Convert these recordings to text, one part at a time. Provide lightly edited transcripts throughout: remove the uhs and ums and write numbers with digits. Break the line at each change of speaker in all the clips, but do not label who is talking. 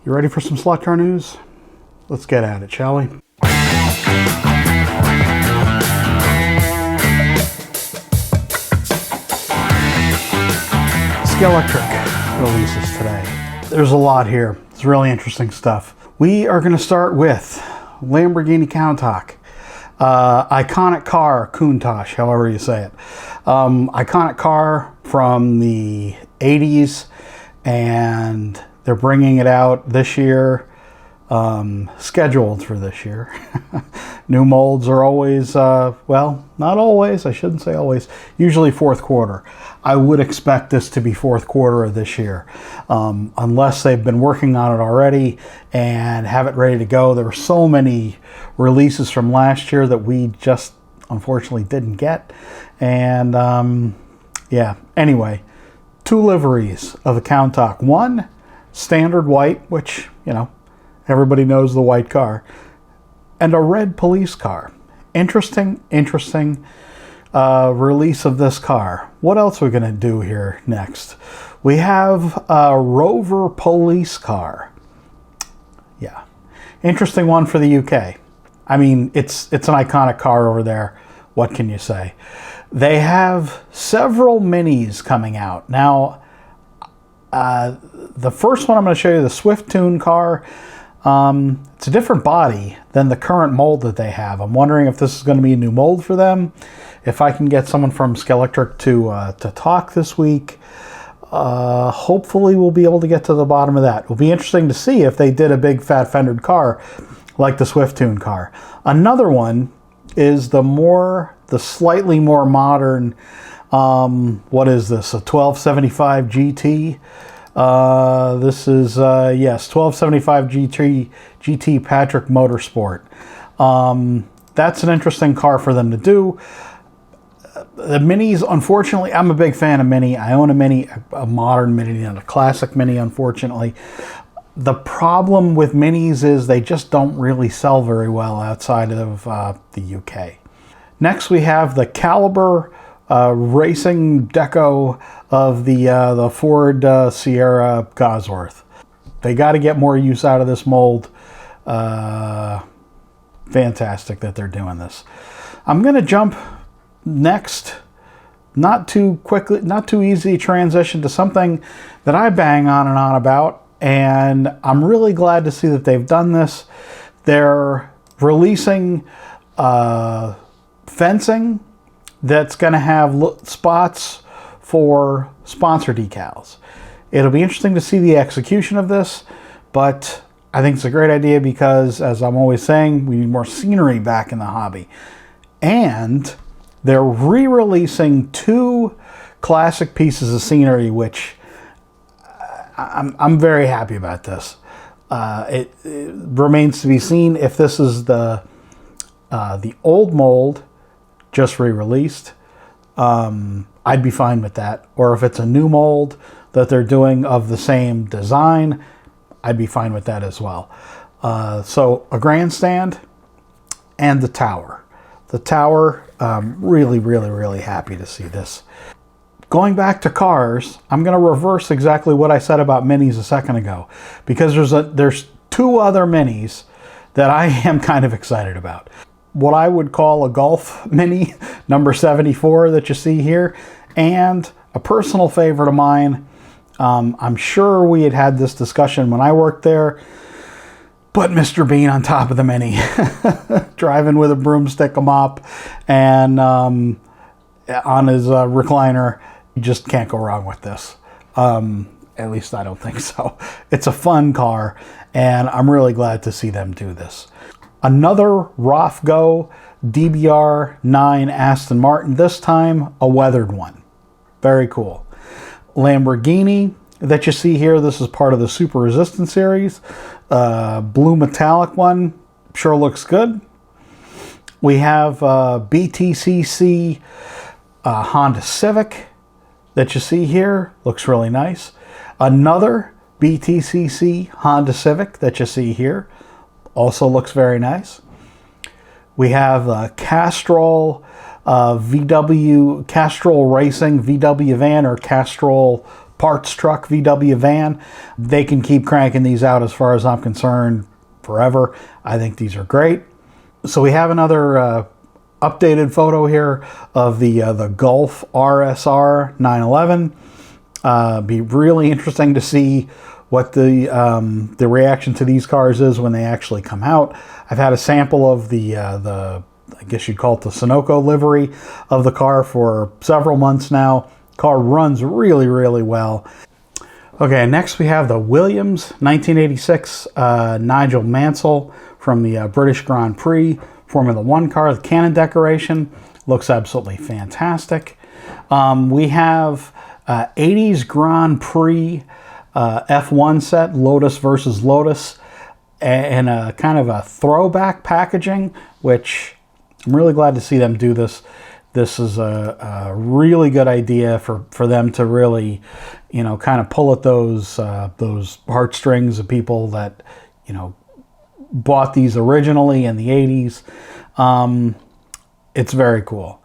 You ready for some slot car news? Let's get at it, shall we? Scalextric releases today. There's a lot here. It's really interesting stuff. We are going to start with Lamborghini Countach. Iconic car, Countach, however you say it. Iconic car from the 80s, and they're bringing it out this year, scheduled for this year. New molds are always, well, not always, I shouldn't say always, usually fourth quarter. I would expect this to be fourth quarter of this year, unless they've been working on it already and have it ready to go. There were so many releases from last year that we just unfortunately didn't get. And yeah, anyway, 2 liveries of the Countach. One, standard white, which, you know, everybody knows the white car, and a red police car. Interesting release of this car. What else are we going to do here next? We have a Rover police car. Yeah, interesting one for the UK. I mean, it's an iconic car over there. What can you say? They have several minis coming out. Now, the first one I'm going to show you, the Swift Tune car, it's a different body than the current mold that they have. I'm wondering if this is going to be a new mold for them. If I can get someone from Scalextric to talk this week, hopefully we'll be able to get to the bottom of that. It'll be interesting to see if they did a big fat fendered car like the Swift Tune car. Another one is the slightly more modern, what is this, a 1275 GT? This is, yes, 1275 GT Patrick Motorsport. That's an interesting car for them to do. The Minis, unfortunately, I'm a big fan of Mini. I own a Mini, a modern Mini and a classic Mini, unfortunately. The problem with Minis is they just don't really sell very well outside of the UK. Next, we have the Caliber racing deco of the Ford Sierra Cosworth. They got to get more use out of this mold. Fantastic that they're doing this. I'm going to jump next, not too quickly, not too easy transition to something that I bang on and on about, and I'm really glad to see that they've done this. They're releasing fencing that's going to have spots for sponsor decals. It'll be interesting to see the execution of this, but I think it's a great idea because, as I'm always saying, we need more scenery back in the hobby. And they're re-releasing 2 classic pieces of scenery, which I'm very happy about this. It remains to be seen if this is the old mold just re-released. I'd be fine with that. Or if it's a new mold that they're doing of the same design, I'd be fine with that as well. So a grandstand and the tower. The tower, really happy to see this. Going back to cars, I'm going to reverse exactly what I said about Minis a second ago, because there's 2 other Minis that I am kind of excited about. What I would call a Golf Mini, number 74 that you see here, and a personal favorite of mine. I'm sure we had this discussion when I worked there, but Mr. Bean on top of the Mini, driving with a broomstick, a mop, and on his recliner. You just can't go wrong with this. At least I don't think so. It's a fun car, and I'm really glad to see them do this. Another Rothgo DBR9 Aston Martin, this time a weathered one. Very cool. Lamborghini that you see here, this is part of the Super Resistance series. Blue metallic one, sure looks good. We have BTCC Honda Civic that you see here, looks really nice. Another BTCC Honda Civic that you see here, also looks very nice. We have Castrol Castrol Racing VW van, or Castrol parts truck, VW van. They can keep cranking these out, as far as I'm concerned, forever. I think these are great. So we have another updated photo here of the Golf RSR 911. Be really interesting to see what the reaction to these cars is when they actually come out. I've had a sample of the I guess you'd call it the Sunoco livery of the car for several months now. Car runs really, really well. Okay, next we have the Williams 1986 Nigel Mansell from the British Grand Prix Formula One car. The cannon decoration looks absolutely fantastic. We have 80s Grand Prix F1 set, Lotus versus Lotus, and a kind of a throwback packaging, which I'm really glad to see them do this. This is a really good idea for them to really, kind of pull at those heartstrings of people that, bought these originally in the 80s. It's very cool.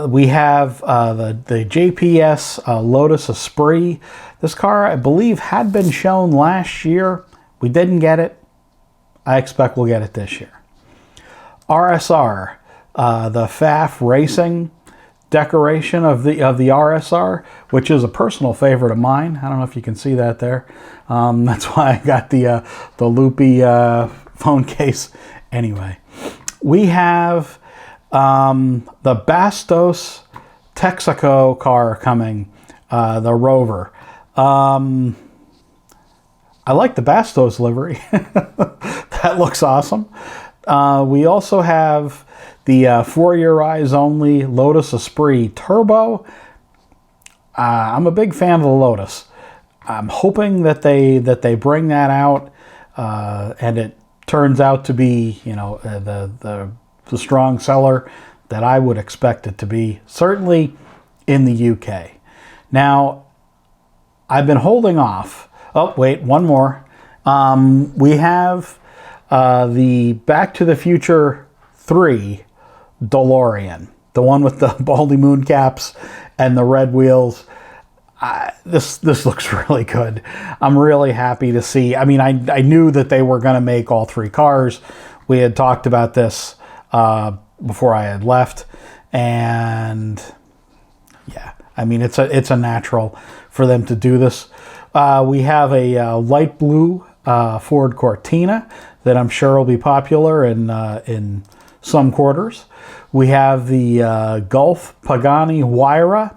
We have the JPS Lotus Esprit. This car, I believe, had been shown last year. We didn't get it. I expect we'll get it this year. RSR, the FAF Racing decoration of the RSR, which is a personal favorite of mine. I don't know if you can see that there. That's why I got the loopy phone case. Anyway, we have the Bastos Texaco car coming, the Rover. I like the Bastos livery. That looks awesome. We also have the For Your Eyes Only Lotus Esprit Turbo. I'm a big fan of the Lotus. I'm hoping that they bring that out, and it turns out to be, the strong seller that I would expect it to be, certainly in the UK. Now, I've been holding off. Oh, wait, one more. We have the Back to the Future 3 DeLorean, the one with the baldy moon caps and the red wheels. This looks really good. I'm really happy to see. I mean, I knew that they were going to make all three cars. We had talked about this before I had left, and yeah, I mean, it's a natural for them to do this. We have a light blue Ford Cortina that I'm sure will be popular in some quarters. We have the Gulf Pagani Huayra.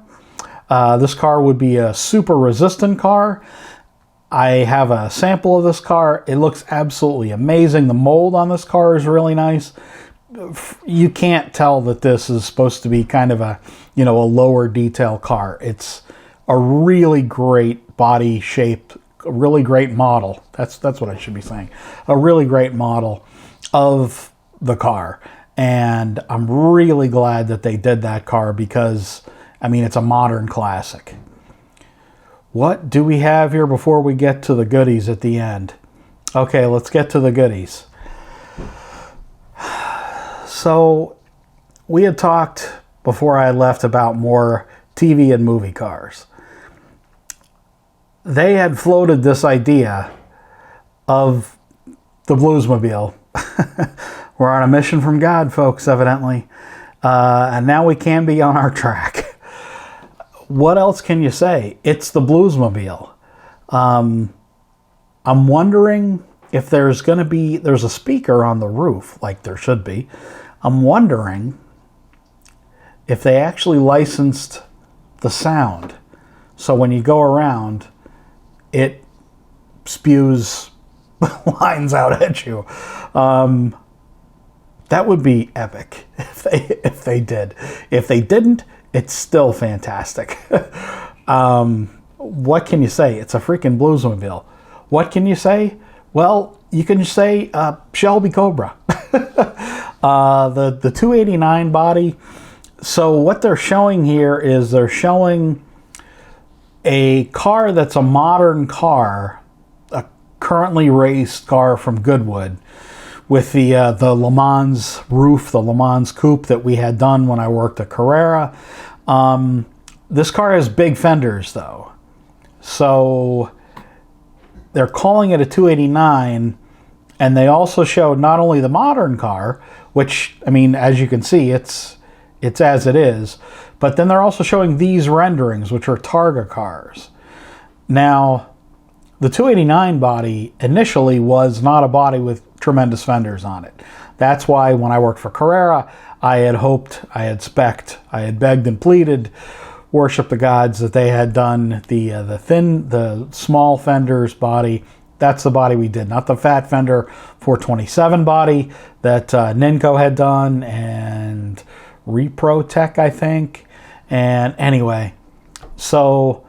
This car would be a super resistant car. I have a sample of this car. It looks absolutely amazing. The mold on this car is really nice. You can't tell that this is supposed to be kind of a lower detail car. It's a really great body shape, a really great model. That's what I should be saying. A really great model of the car. And I'm really glad that they did that car because, I mean, it's a modern classic. What do we have here before we get to the goodies at the end? Okay, let's get to the goodies. So, we had talked before I left about more TV and movie cars. They had floated this idea of the Bluesmobile. We're on a mission from God, folks, evidently. And now we can be on our track. What else can you say? It's the Bluesmobile. I'm wondering if there's a speaker on the roof, like there should be. I'm wondering if they actually licensed the sound. So when you go around, it spews lines out at you. That would be epic if they did. If they didn't, it's still fantastic. What can you say? It's a freaking Bluesmobile. What can you say? Well, you can say Shelby Cobra. The 289 body. So what they're showing here is they're showing a car that's a modern car, a currently raced car from Goodwood, with the Le Mans roof, the Le Mans coupe that we had done when I worked at Carrera. This car has big fenders, though. So they're calling it a 289, and they also show not only the modern car, which, I mean, as you can see, it's as it is, but then they're also showing these renderings, which are Targa cars. Now, the 289 body initially was not a body with tremendous fenders on it. That's why when I worked for Carrera, I had hoped, I had spec'd, I had begged and pleaded, worship the gods, that they had done the small fenders body. That's the body we did, not the fat fender 427 body that Ninco had done and Reprotech, I think. And anyway, so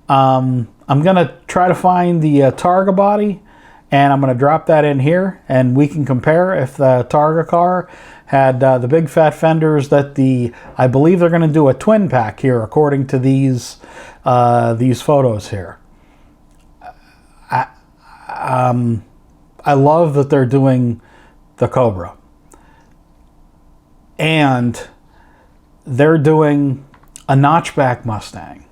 I'm going to try to find the Targa body, and I'm going to drop that in here, and we can compare if the Targa car had the big fat fenders that I believe they're going to do a twin pack here, according to these photos here. I love that they're doing the Cobra, and they're doing a notchback Mustang.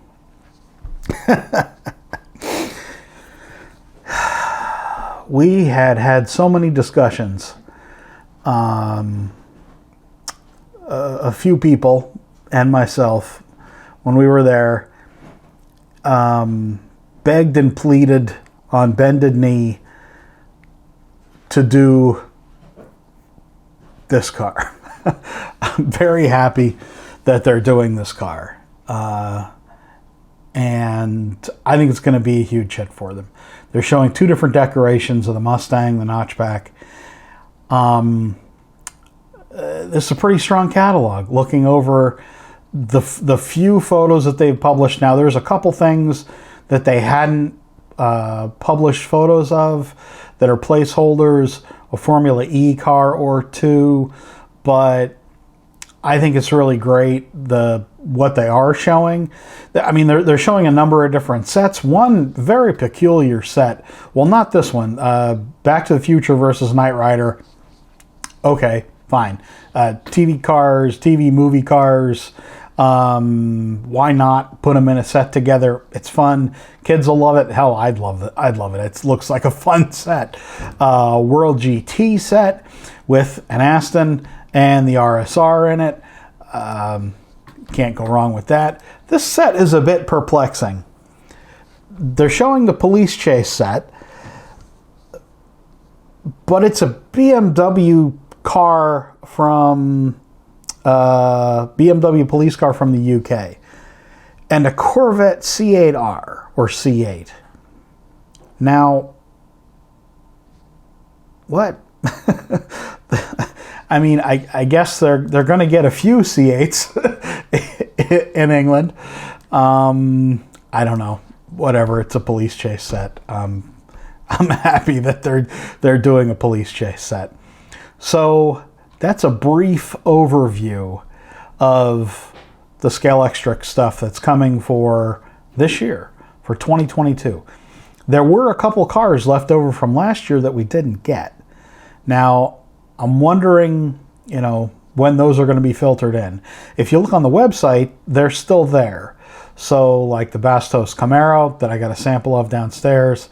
We had so many discussions. A few people and myself, when we were there, begged and pleaded on bended knee to do this car. I'm very happy that they're doing this car. And I think it's going to be a huge hit for them. They're showing two different decorations of the Mustang, the notchback. This is a pretty strong catalog. Looking over the few photos that they've published now, there's a couple things that they hadn't published photos of that are placeholders, a Formula E car or two, but I think it's really great what they are showing. I mean, they're showing a number of different sets. One very peculiar set. Well, not this one. Back to the Future versus Knight Rider. Okay, fine. TV cars, TV movie cars. Why not put them in a set together? It's fun. Kids will love it. Hell, I'd love it. It looks like a fun set. World GT set with an Aston and the RSR in it. Can't go wrong with that. This set is a bit perplexing. They're showing the police chase set, but it's a BMW car from BMW police car from the UK, and a Corvette C8R or C8. Now, what? I mean, I guess they're going to get a few C8s in England. I don't know. Whatever. It's a police chase set. I'm happy that they're doing a police chase set. So that's a brief overview of the Scalextric stuff that's coming for this year, for 2022. There were a couple cars left over from last year that we didn't get. Now, I'm wondering, when those are going to be filtered in. If you look on the website, they're still there. So, like the Bastos Camaro that I got a sample of downstairs,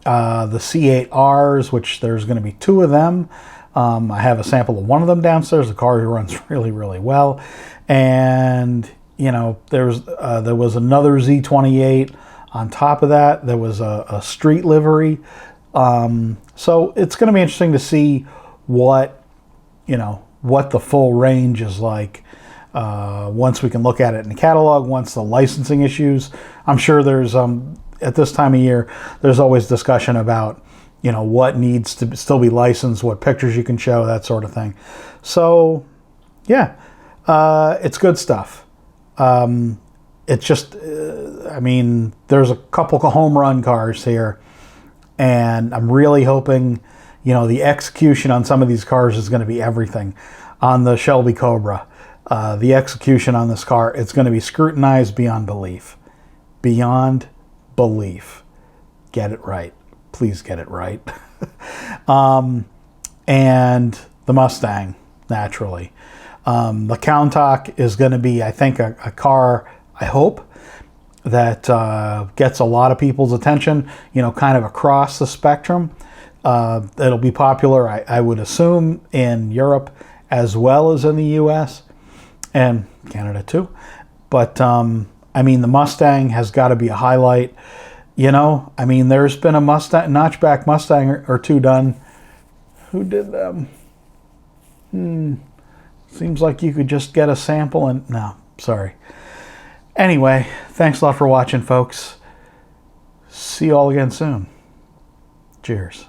the C8Rs, which there's going to be two of them. I have a sample of one of them downstairs. The car runs really, really well. And, there was another Z28 on top of that. There was a street livery. So it's going to be interesting to see what the full range is like once we can look at it in the catalog, once the licensing issues. I'm sure there's, at this time of year, there's always discussion about, what needs to still be licensed, what pictures you can show, that sort of thing. So, yeah, it's good stuff. It's just, there's a couple of home run cars here, and I'm really hoping, the execution on some of these cars is going to be everything. On the Shelby Cobra, the execution on this car, it's going to be scrutinized beyond belief. Beyond belief. Get it right. Please get it right. And the Mustang, naturally. The Countach is going to be, I think, a car, I hope, that gets a lot of people's attention, you know, kind of across the spectrum. It'll be popular, I would assume, in Europe as well as in the US and Canada too. But I mean, the Mustang has got to be a highlight. You know, I mean, there's been a Mustang, notchback Mustang or two done. Who did them? Seems like you could just get a sample and... No, sorry. Anyway, thanks a lot for watching, folks. See you all again soon. Cheers.